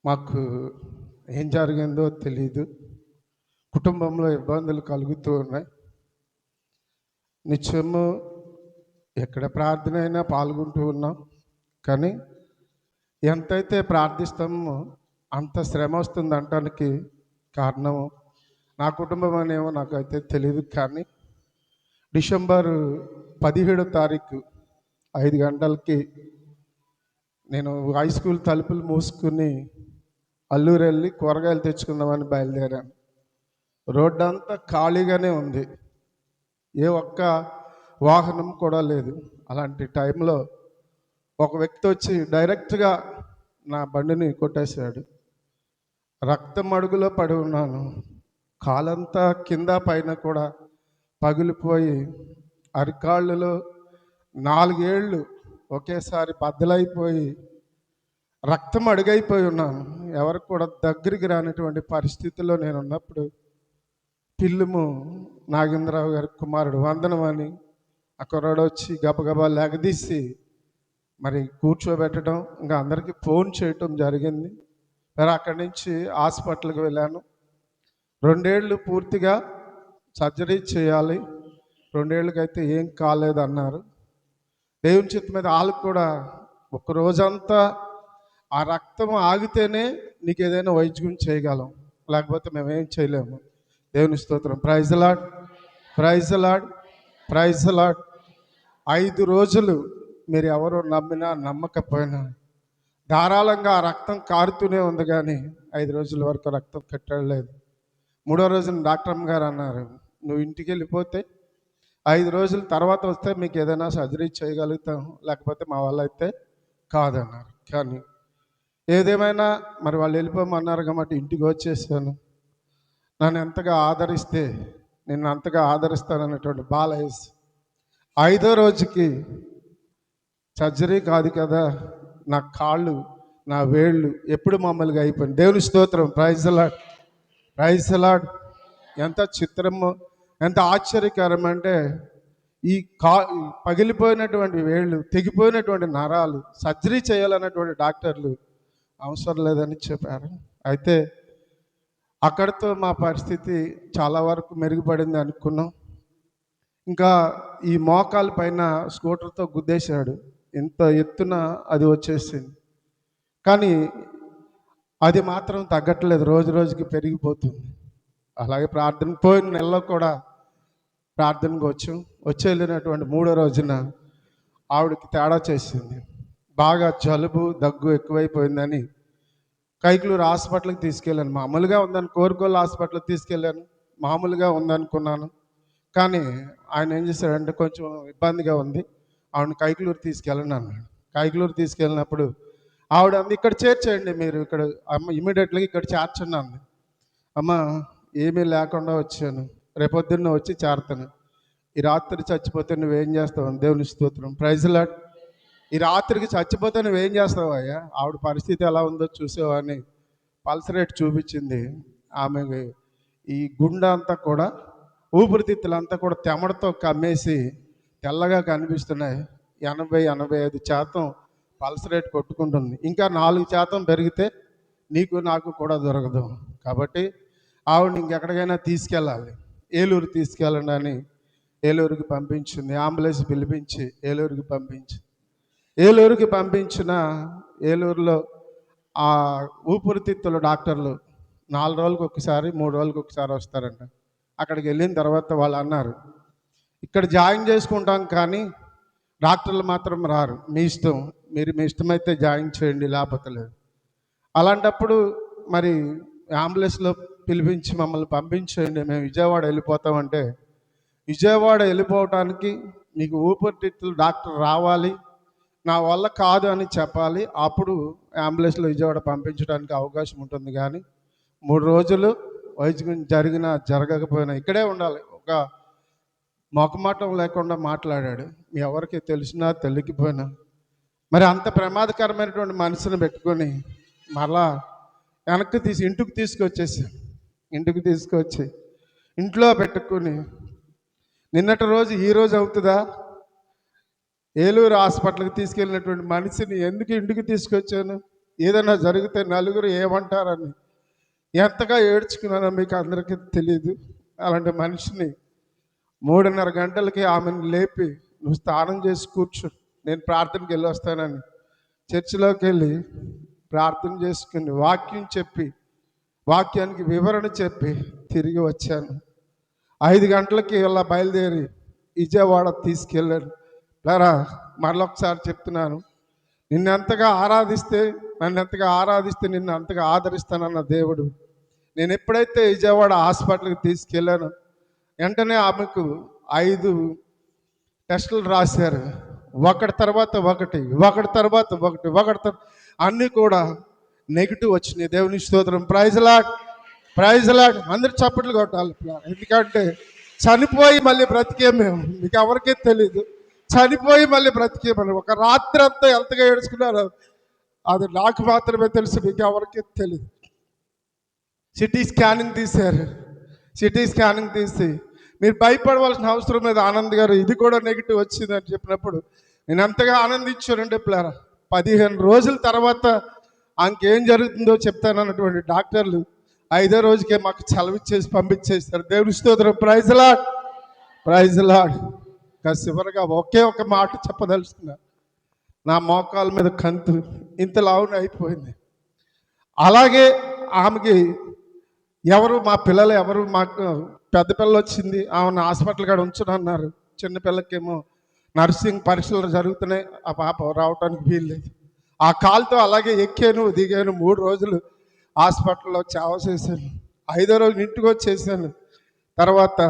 మాకు ఏం జరిగిందో తెలీదు. కుటుంబంలో ఇబ్బందులు కలుగుతూ ఉన్నాయి. నిత్యము ఎక్కడ ప్రార్థన అయినా పాల్గొంటూ ఉన్నాం. కానీ ఎంతైతే ప్రార్థిస్తామో అంత శ్రమ వస్తుంది అనటానికి కారణం నా కుటుంబం అనేమో నాకైతే తెలియదు. కానీ డిసెంబర్ 17వ తారీఖు 5 గంటలకి నేను హై స్కూల్ తలుపులు మూసుకుని అల్లూరు వెళ్ళి కూరగాయలు తెచ్చుకుందామని బయలుదేరాను. రోడ్డు అంతా ఖాళీగానే ఉంది, ఏ ఒక్క వాహనం కూడా లేదు. అలాంటి టైంలో ఒక వ్యక్తి వచ్చి డైరెక్ట్గా నా బండిని కొట్టేశాడు. రక్తం అడుగులో పడి ఉన్నాను. కాలంతా కింద పైన కూడా పగిలిపోయి అరికాళ్ళలో 4 ఏళ్ళు ఒకేసారి బద్దలైపోయి రక్తం అడుగైపోయి ఉన్నాను. ఎవరికి కూడా దగ్గరికి రానటువంటి పరిస్థితుల్లో నేను ఉన్నప్పుడు పిల్లుము నాగేంద్రరావు గారి కుమారుడు వందనం అని ఆ కుర్రాడు వచ్చి గబగబా లెగదీసి మరి కూర్చోబెట్టడం, ఇంకా అందరికీ ఫోన్ చేయటం జరిగింది. మరి అక్కడి నుంచి హాస్పిటల్కి వెళ్ళాను. 2 ఏళ్ళు పూర్తిగా సర్జరీ చేయాలి, 2 ఏళ్ళకైతే ఏం కాలేదన్నారు. దేవుని చిత్తం మీద వాళ్ళకు కూడా ఒక రోజంతా ఆ రక్తం ఆగితేనే నీకు ఏదైనా వైద్యం చేయగలం, లేకపోతే మేమేం చేయలేము. దేవుని స్తోత్రం. Praise the lord, praise the lord, praise the lord. 5 రోజులు మీరు ఎవరు నమ్మినా నమ్మకపోయినా ధారాళంగా ఆ రక్తం కారుతూనే ఉంది, కానీ 5 రోజుల వరకు రక్తం కట్టలేదు. 3వ రోజున డాక్టర్ గారు అన్నారు, నువ్వు ఇంటికి వెళ్ళిపోతే 5 రోజుల తర్వాత వస్తే మీకు ఏదైనా సర్జరీ చేయగలుగుతాం, లేకపోతే మా వల్ల అయితే కాదన్నారు. కానీ ఏదేమైనా మరి వాళ్ళు వెళ్ళిపోమన్నారు కాబట్టి ఇంటికి వచ్చేసాను. నన్ను ఎంతగా ఆదరిస్తే నిన్ను అంతగా ఆదరిస్తానన్నటువంటి బాలయేసు 5వ రోజుకి సర్జరీ కాదు కదా, నా కాళ్ళు నా వేళ్ళు ఎప్పుడు మామూలుగా అయిపోయింది. దేవుని స్తోత్రం. Praise the lord, praise the lord. ఎంత చిత్రమో, ఎంత ఆశ్చర్యకరం అంటే ఈ పగిలిపోయినటువంటి వేళ్ళు, తెగిపోయినటువంటి నరాలు సర్జరీ చేయాలన్నటువంటి డాక్టర్లు అవసరం లేదని చెప్పారు. అయితే అక్కడితో మా పరిస్థితి చాలా వరకు మెరుగుపడింది అనుకున్నాం. ఇంకా ఈ మోకాల పైన స్కూటర్తో గుద్దేశాడు, ఎంత ఎత్తున అది వచ్చేసింది. కానీ అది మాత్రం తగ్గట్లేదు, రోజు రోజుకి పెరిగిపోతుంది. అలాగే ప్రార్థన పోయిన నెలలో కూడా ప్రార్థనకు వచ్చి వెళ్ళినటువంటి 3వ రోజున ఆవిడకి తేడా చేసింది. బాగా జలుబు దగ్గు ఎక్కువైపోయిందని కైకులూరు హాస్పిటల్కి తీసుకెళ్ళాను. మామూలుగా ఉందని కోరుకోళ్ళ హాస్పిటల్కి తీసుకెళ్ళాను, మామూలుగా ఉందనుకున్నాను. కానీ ఆయన ఏం చేశాడంటే కొంచెం ఇబ్బందిగా ఉంది, ఆవిడని కైకులూరు తీసుకెళ్ళండి అన్నాడు. కైకులూరు తీసుకెళ్ళినప్పుడు ఆవిడ అంది, ఇక్కడ చేర్చేయండి మీరు, ఇక్కడ అమ్మ ఇమీడియట్గా ఇక్కడ చేర్చండి అంది. అమ్మ ఏమీ లేకుండా వచ్చాను, రేపొద్దున్న వచ్చి చేరతాను. ఈ రాత్రి చచ్చిపోతే నువ్వేం చేస్తావు అని. దేవుని స్తోత్రం. Praise the lord. ఈ రాత్రికి చచ్చిపోతే నువ్వేం చేస్తావు అయ్యా? ఆవిడ పరిస్థితి ఎలా ఉందో చూసేవాడిని. పల్స్ రేట్ చూపించింది. ఆమె ఈ గుండె అంతా కూడా, ఊపిరితిత్తులంతా కూడా తెమడతో కమ్మేసి తెల్లగా కనిపిస్తున్నాయి. 80-85% పల్స్ రేట్ కొట్టుకుంటుంది. ఇంకా 4% పెరిగితే నీకు నాకు కూడా దొరకదు. కాబట్టి ఆవిడని ఇంకెక్కడికైనా తీసుకెళ్ళాలి, ఏలూరు తీసుకెళ్ళండి అని ఏలూరుకి పంపించింది. అంబులెన్స్ పిలిపించి ఏలూరుకి పంపించిన ఏలూరులో ఆ ఊపిరితిత్తుల డాక్టర్లు 4 రోజులకు ఒకసారి 3 రోజులకు ఒకసారి వస్తారంట. అక్కడికి వెళ్ళిన తర్వాత వాళ్ళు అన్నారు, ఇక్కడ జాయిన్ చేసుకుంటాం కానీ డాక్టర్లు మాత్రం రారు, మీ ఇష్టం, మీరు మీ ఇష్టమైతే జాయిన్ చేయండి, లేకపోతే లేదు. అలాంటప్పుడు మరి అంబులెన్స్లో పిలిపించి మమ్మల్ని పంపించేయండి, మేము విజయవాడ వెళ్ళిపోతామంటే, విజయవాడ వెళ్ళిపోవటానికి మీకు ఊపిరితిత్తుల డాక్టర్ రావాలి, నా వల్ల కాదు అని చెప్పాలి, అప్పుడు అంబులెన్స్లో విజయవాడ పంపించడానికి అవకాశం ఉంటుంది. కానీ 3 రోజులు వైద్యం జరిగినా జరగకపోయినా ఇక్కడే ఉండాలి. ఒక మొకమాటం లేకుండా మాట్లాడాడు. మీ ఎవరికి తెలిసినా తెలియకపోయినా మరి అంత ప్రమాదకరమైనటువంటి మనిషిని పెట్టుకొని మరలా వెనక్కి ఇంటికి తీసుకొచ్చి ఇంట్లో పెట్టుకుని నిన్నటి రోజు ఈ రోజు అవుతుందా? ఏలూరు హాస్పిటల్కి తీసుకెళ్ళినటువంటి మనిషిని ఎందుకు ఇంటికి తీసుకొచ్చాను? ఏదైనా జరిగితే నలుగురు ఏమంటారని ఎంతగా ఏడ్చుకున్నానో మీకు అందరికీ తెలియదు. అలాంటి మనిషిని 3:30 గంటలకి ఆమెను లేపి, నువ్వు స్నానం చేసి కూర్చో, నేను ప్రార్థనకి వెళ్ళి వస్తానని చర్చిలోకి వెళ్ళి ప్రార్థన చేసుకుని వాక్యం చెప్పి, వాక్యానికి వివరణ చెప్పి తిరిగి వచ్చాను. 5 గంటలకి ఇలా బయలుదేరి విజయవాడ తీసుకెళ్ళాను. లేరా, మరొకసారి చెప్తున్నాను, నన్ను ఎంతగా ఆరాధిస్తే నిన్ను అంతగా ఆదరిస్తానన్న దేవుడు. నేను ఎప్పుడైతే విజయవాడ హాస్పిటల్కి తీసుకెళ్ళాను, వెంటనే ఆమెకు 5 టెస్టులు రాశారు. ఒకటి తర్వాత ఒకటి అన్నీ కూడా నెగిటివ్ వచ్చినాయి. దేవుని స్తోత్రం. Praise lord. అందరు చప్పట్లు కొట్టాలి. ఎందుకంటే చనిపోయి మళ్ళీ బ్రతికే మేము, మీకు ఎవరికీ తెలీదు. చనిపోయి మళ్ళీ బ్రతికే మనం ఒక రాత్రి అంతా ఎంతగా ఏడ్చుకున్నారో అది నాకు మాత్రమే తెలుసు, మీకు ఎవరికీ తెలియదు. సిటీ స్కానింగ్ తీసి మీరు భయపడవలసిన అవసరం లేదు ఆనంద్ గారు, ఇది కూడా నెగిటివ్ వచ్చిందని చెప్పినప్పుడు నేను ఎంతగా ఆనందించానంటే ప్లారా. 15 రోజుల తర్వాత ఆమెకేం జరుగుతుందో చెప్తానన్నటువంటి డాక్టర్లు 5వ రోజుకే మాకు చలవిచ్చేసి పంపించేస్తారు. దేవుని స్తోత్రం. Praise lord. చివరిగా ఒకే ఒక మాట చెప్పదలుచుకున్నా. నా మోకాల మీద కంతు ఇంత లావున అయిపోయింది. అలాగే ఆమెకి మా పిల్లలు ఎవరు, మాకు పెద్ద పిల్ల వచ్చింది, ఆమెను హాస్పిటల్ కాడ ఉంచునన్నారు. చిన్న పిల్లకేమో నర్సింగ్ పరీక్షలు జరుగుతున్నాయి, ఆ పాప రావడానికి వీల్లేదు. ఆ కాలుతో అలాగే ఎక్కాను దిగాను. 3 రోజులు హాస్పిటల్లో సేవ చేశాను. 5వ రోజు ఇంటికి వచ్చేసాను. తర్వాత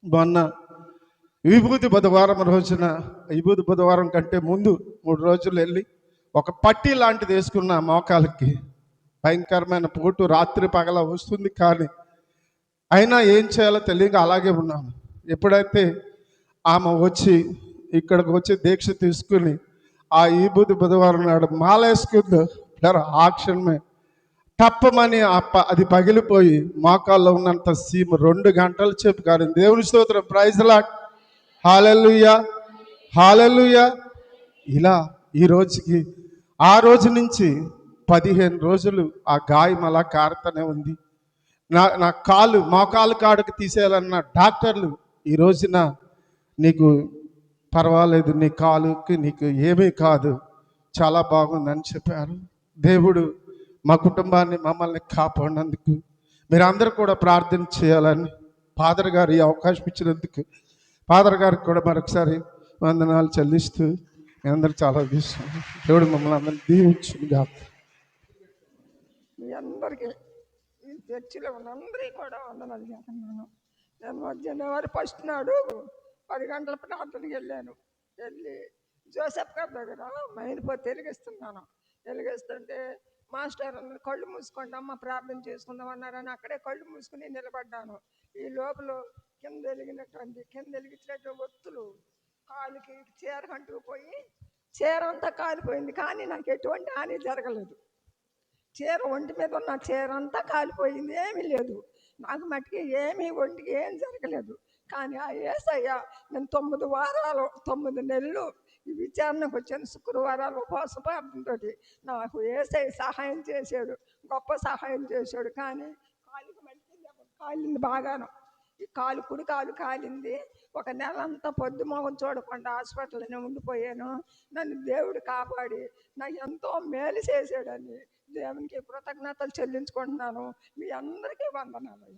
మొన్న విభూతి బుధవారం కంటే ముందు 3 రోజులు వెళ్ళి ఒక పట్టీ లాంటిది వేసుకున్న మోకాలకి. భయంకరమైన పోటు రాత్రి పగల వస్తుంది, కానీ అయినా ఏం చేయాలో తెలియక అలాగే ఉన్నాను. ఎప్పుడైతే ఆమె ఇక్కడికి వచ్చి దీక్ష తీసుకుని ఆ విభూతి బుధవారం నాడు మాల వేసుకుందో ఆ క్షణమే టప్పమని అది పగిలిపోయి మోకాల్లో ఉన్నంత సీమ 2 గంటలు చెప్పు కానీ దేవుని స్తోత్రం. Praise Lord. హల్లెలూయా. ఇలా ఈ రోజుకి ఆ రోజు నుంచి 15 రోజులు ఆ గాయం అలా కారుతూనే ఉంది. నా మోకాలు కాడుకు తీసేయాలన్న డాక్టర్లు ఈ రోజున నీకు పర్వాలేదు, నీ కాలుకి నీకు ఏమీ కాదు, చాలా బాగుందని చెప్పారు. దేవుడు మా కుటుంబాన్ని మమ్మల్ని కాపాడినందుకు మీరందరూ కూడా ప్రార్థన చేయాలని ఫాదర్ గారు ఈ అవకాశం ఇచ్చినందుకు ఫాదర్ గారికి కూడా మరొకసారి వందనాలు చెల్లిస్తూ మీ అందరూ చాలా తీసుకున్నాను. దేవుడు మమ్మల్ని అందరినీ దీవించుగా. మీ అందరికీ ఈ చర్చిలో ఉన్న అందరికీ కూడా వందనాలు చేస్తున్నాను. నేను జనవరి 1 నాడు 10 గంటల ప్రార్థనకి వెళ్ళాను. వెళ్ళి జోసెఫ్ గారి దగ్గర మైనిపోతే వెలిగిస్తుంటే మాస్టర్ కళ్ళు మూసుకోండి అమ్మ ప్రార్థన చేసుకుందాం అన్నారని అక్కడే కళ్ళు మూసుకుని నిలబడ్డాను. ఈ లోపల కింద వెలిగించినటువంటి ఒత్తులు కాలుకి చీర అంటుకుపోయి చీర అంతా కాలిపోయింది, కానీ నాకు ఎటువంటి హాని జరగలేదు. చీర ఒంటి మీద ఉన్న చీర అంతా కాలిపోయింది, ఏమీ లేదు. నాకు మట్టికి ఒంటికి ఏం జరగలేదు. కానీ ఆ యేసయ్య నేను 9 నెలలు ఈ విచారణకు వచ్చాను. శుక్రవారాలు ఉపవాస ప్రార్థనతో నాకు యేసయ్య సహాయం చేశాడు, గొప్ప సహాయం చేశాడు. కానీ కాలుకి మట్టికి కాలింది బాగాను. ఈ కుడి కాలు కాలింది. 1 నెల అంతా పొద్దు మొహం చూడకుండా హాస్పిటల్లోనే ఉండిపోయాను. నన్ను దేవుడు కాపాడి నాకు ఎంతో మేలు చేశాడని దేవునికి కృతజ్ఞతలు చెల్లించుకుంటున్నాను. మీ అందరికీ వందనాలు.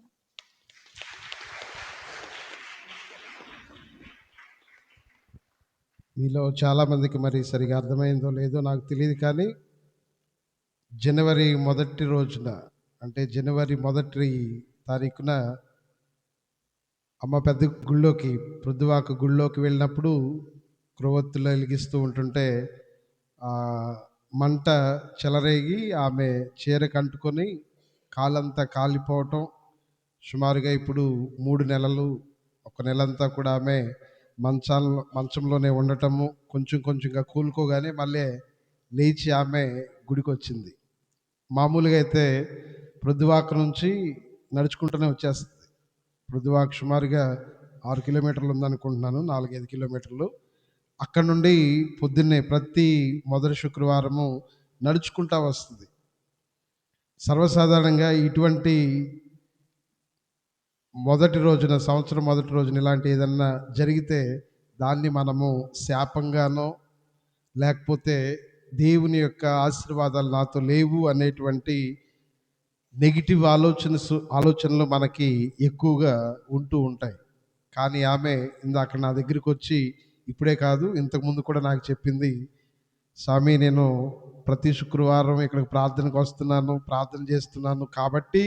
మీలో చాలామందికి మరి సరిగా అర్థమైందో లేదో నాకు తెలియదు, కానీ జనవరి 1 రోజున, అంటే జనవరి 1 తారీఖున అమ్మ పెద్ద గుళ్ళోకి, ప్రొద్దువాక గుళ్ళోకి వెళ్ళినప్పుడు క్రొవ్వొత్తులు వెలిగిస్తూ ఉంటుంటే మంట చెలరేగి ఆమె చీరకు అంటుకొని కాలంతా కాలిపోవటం. సుమారుగా ఇప్పుడు 3 నెలలు, 1 నెలంతా కూడా ఆమె మంచంలోనే ఉండటము. కొంచెంగా కూలుకోగానే మళ్ళీ లేచి ఆమె గుడికి వచ్చింది. మామూలుగా అయితే ప్రొద్దువాక నుంచి నడుచుకుంటూనే వచ్చేస్తుంది. ప్రొద్దువాక సుమారుగా 6 కిలోమీటర్లు ఉందనుకుంటున్నాను, 4-5 కిలోమీటర్లు. అక్కడ నుండి పొద్దున్నే ప్రతి మొదటి శుక్రవారము నడుచుకుంటా వస్తుంది. సర్వసాధారణంగా ఇటువంటి సంవత్సరం మొదటి రోజున ఇలాంటి ఏదన్నా జరిగితే దాన్ని మనము శాపంగానో లేకపోతే దేవుని యొక్క ఆశీర్వాదాలు నాతో లేవు అనేటువంటి నెగిటివ్ ఆలోచనలు మనకి ఎక్కువగా ఉంటూ ఉంటాయి. కానీ ఆమె ఇందాక నా దగ్గరికి వచ్చి, ఇప్పుడే కాదు ఇంతకుముందు కూడా నాకు చెప్పింది, స్వామి నేను ప్రతి శుక్రవారం ఇక్కడికి ప్రార్థనకు వస్తున్నాను, ప్రార్థన చేస్తున్నాను కాబట్టి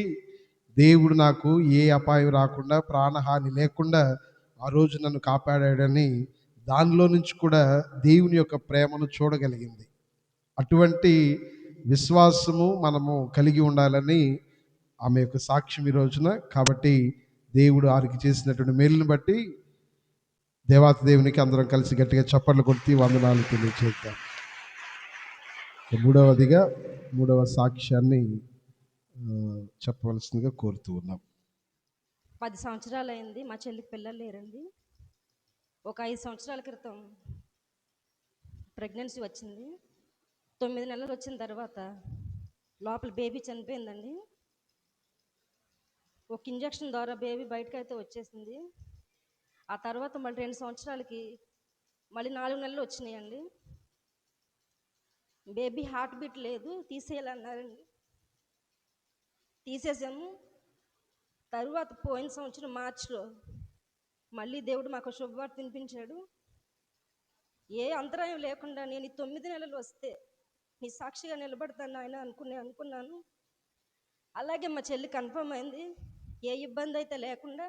దేవుడు నాకు ఏ అపాయం రాకుండా ప్రాణహాని లేకుండా ఆ రోజు నన్ను కాపాడాడని దానిలో నుంచి కూడా దేవుని యొక్క ప్రేమను చూడగలిగింది. అటువంటి విశ్వాసము మనము కలిగి ఉండాలని ఆమె యొక్క సాక్ష్యం ఈ రోజున. కాబట్టి దేవుడు వారికి చేసినటువంటి మేలుని బట్టి దేవాతి దేవునికి అందరం కలిసి గట్టిగా చప్పట్లు కొట్టి వందనాలు తెలియజేద్దాం. మూడవ సాక్ష్యాన్ని చెప్పవలసిందిగా కోరుతూ ఉన్నాం. 10 సంవత్సరాలు అయింది. మా చెల్లికి పిల్లలు లేరండి. ఒక 5 సంవత్సరాల క్రితం ప్రెగ్నెన్సీ వచ్చింది. 9 నెలలు వచ్చిన తర్వాత లోపల బేబీ చనిపోయిందండి. ఒక ఇంజక్షన్ ద్వారా బేబీ బయటకైతే వచ్చేసింది. ఆ తర్వాత మళ్ళీ 2 సంవత్సరాలకి మళ్ళీ 4 నెలలు వచ్చినాయండి. బేబీ హార్ట్ బీట్ లేదు, తీసేయాలన్నారండి. తీసేసాము. తరువాత పోయిన సంవత్సరం మార్చిలో మళ్ళీ దేవుడు మాకు శుభవార్త వినిపించాడు. ఏ అంతరాయం లేకుండా నేను ఈ 9 నెలలు వస్తే నీ సాక్షిగా నిలబడతాను ఆయన అనుకున్నాను. అలాగే మా చెల్లి కన్ఫర్మ్ అయింది. ఏ ఇబ్బంది అయితే లేకుండా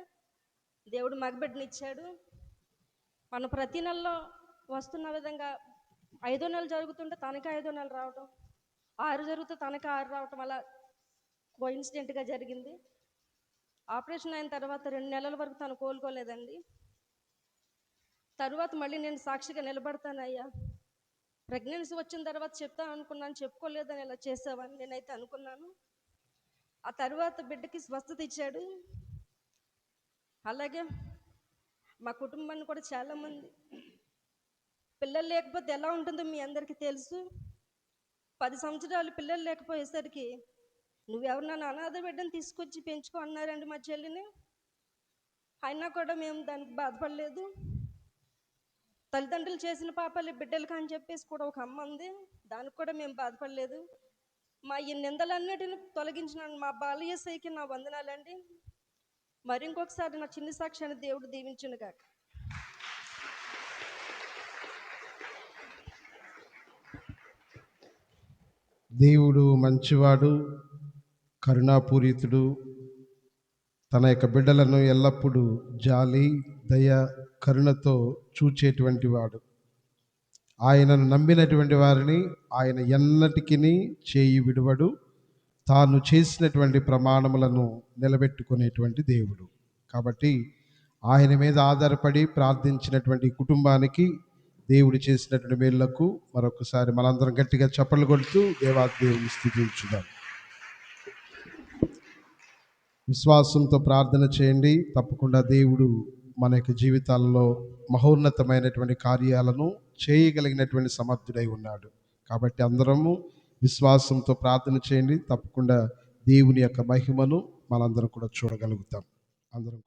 దేవుడు మగబిడ్డనిచ్చాడు. మనం ప్రతి నెలలో వస్తున్న విధంగా 5వ నెల జరుగుతుంటే తనకి 5వ నెల రావటం, 6 జరిగితే తనకి 6 రావటం, అలా కోఇన్సిడెంట్గా జరిగింది. ఆపరేషన్ అయిన తర్వాత 2 నెలల వరకు తను కోలుకోలేదండి. తరువాత మళ్ళీ నేను సాక్షిగా నిలబడతానయ్యా, ప్రెగ్నెన్సీ వచ్చిన తర్వాత చెప్తాను అనుకున్నాను, చెప్పుకోలేదని ఇలా చేసావని నేనైతే అనుకున్నాను. ఆ తర్వాత బిడ్డకి స్వస్థత ఇచ్చాడు. అలాగే మా కుటుంబాన్ని కూడా చాలామంది పిల్లలు లేకపోతే ఎలా ఉంటుందో మీ అందరికీ తెలుసు. 10 సంవత్సరాలు పిల్లలు లేకపోయేసరికి నువ్వెవరినైనా అనాథ బిడ్డను తీసుకొచ్చి పెంచుకో అన్నారండి మా చెల్లిని. అయినా కూడా మేము దానికి బాధపడలేదు. తల్లిదండ్రులు చేసిన పాపాలు బిడ్డలకు అని చెప్పేసి కూడా ఒక అమ్మ ఉంది, దానికి కూడా మేము బాధపడలేదు. మా ఈ నిందలన్నిటిని తొలగించిన మా బాలయేసయ్యకి నా వందనాలండి. మరి ఇంకొకసారి నా చిన్ని సాక్ష్యాన్ని దేవుడు దీవించును గాక. దేవుడు మంచివాడు, కరుణాపూరితుడు, తన యొక్క బిడ్డలను ఎల్లప్పుడూ జాలి, దయ, కరుణతో చూచేటువంటి వాడు. ఆయనను నమ్మినటువంటి వారిని ఆయన ఎన్నటికీ చేయి విడువడు. తాను చేసినటువంటి ప్రమాణములను నిలబెట్టుకునేటువంటి దేవుడు. కాబట్టి ఆయన మీద ఆధారపడి ప్రార్థించినటువంటి కుటుంబానికి దేవుడు చేసినటువంటి మేలులకు మరొకసారి మనందరం గట్టిగా చప్పట్లు కొడుతూ దేవుని స్తుతించుదాం. విశ్వాసంతో ప్రార్థన చేయండి. తప్పకుండా దేవుడు మన యొక్క జీవితాలలో మహోన్నతమైనటువంటి కార్యాలను చేయగలిగినటువంటి సమర్థుడై ఉన్నాడు. కాబట్టి అందరము విశ్వాసంతో ప్రార్థన చేయండి. తప్పకుండా దేవుని యొక్క మహిమను మనందరం కూడా చూడగలుగుతాం. అందరం